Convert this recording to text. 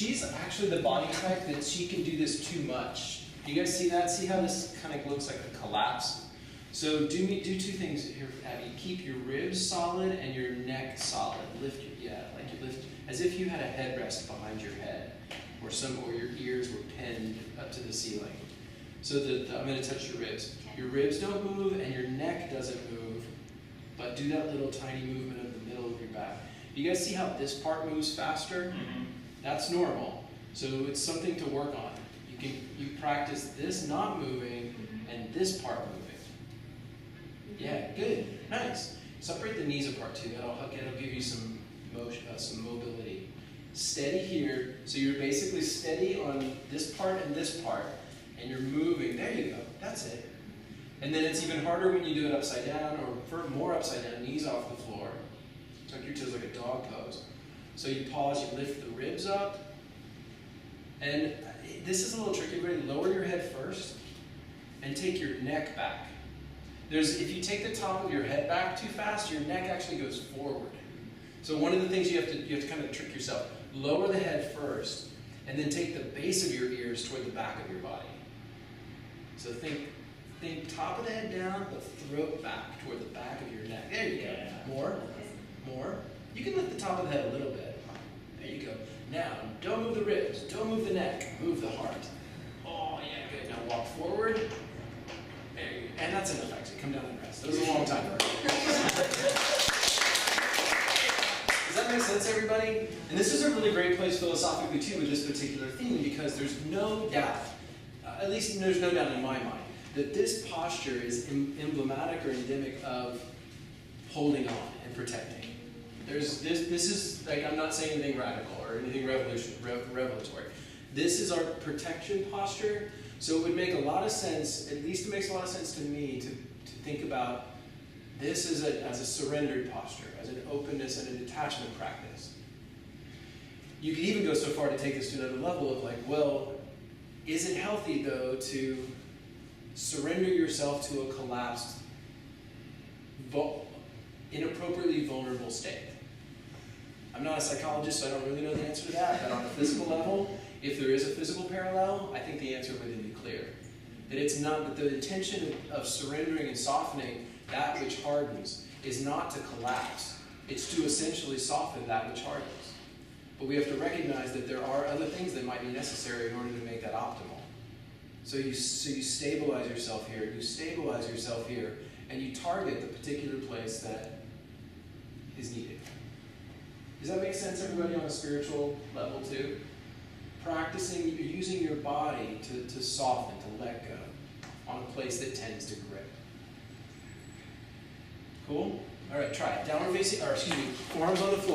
She's actually the body type that she can do this too much. Do you guys see that? See how this kind of looks like a collapse? So do two things here, Abby. Keep your ribs solid and your neck solid. Lift your, like you lift, as if you had a headrest behind your head, or your ears were pinned up to the ceiling. So I'm going to touch your ribs. Your ribs don't move and your neck doesn't move, but do that little tiny movement of the middle of your back. You guys see how this part moves faster? Mm-hmm. That's normal. So it's something to work on. You practice this not moving and this part moving. Yeah, good, nice. Separate the knees apart too. That'll give you some motion, some mobility. Steady here. So you're basically steady on this part and this part, and you're moving. There you go. That's it. And then it's even harder when you do it upside down, or more upside down, knees off the floor. Tuck your toes like a dog pose. So you pause, you lift the ribs up, and this is a little tricky. Everybody, lower your head first, and take your neck back. If you take the top of your head back too fast, your neck actually goes forward. So one of the things you have to kind of trick yourself. Lower the head first, and then take the base of your ears toward the back of your body. So think top of the head down, but throat back toward the back of your neck. There you go. More. You can lift the top of the head a little bit. There you go. Now, don't move the ribs, don't move the neck, move the heart. Oh yeah, good. Now walk forward. There you go. And that's enough actually. Come down and rest. That was a long time. Does that make sense, everybody? And this is a really great place philosophically too with this particular theme, because there's no doubt, at least there's no doubt in my mind, that this posture is emblematic or endemic of holding on and protecting. This is, like, I'm not saying anything radical or anything revelatory. This is our protection posture. So it would make a lot of sense, at least it makes a lot of sense to me, to think about this as a surrendered posture, as an openness and a detachment practice. You could even go so far to take this to another level of like, well, is it healthy though to surrender yourself to a collapsed, inappropriately vulnerable state? I'm not a psychologist, so I don't really know the answer to that, but on a physical level, if there is a physical parallel, I think the answer would be clear. That it's not, that the intention of surrendering and softening that which hardens is not to collapse. It's to essentially soften that which hardens. But we have to recognize that there are other things that might be necessary in order to make that optimal. So you stabilize yourself here, and you target the particular place that is needed. Does that make sense, everybody, on a spiritual level too? Practicing, you're using your body to soften, to let go on a place that tends to grip. Cool? All right, try it. Downward facing, forearms on the floor.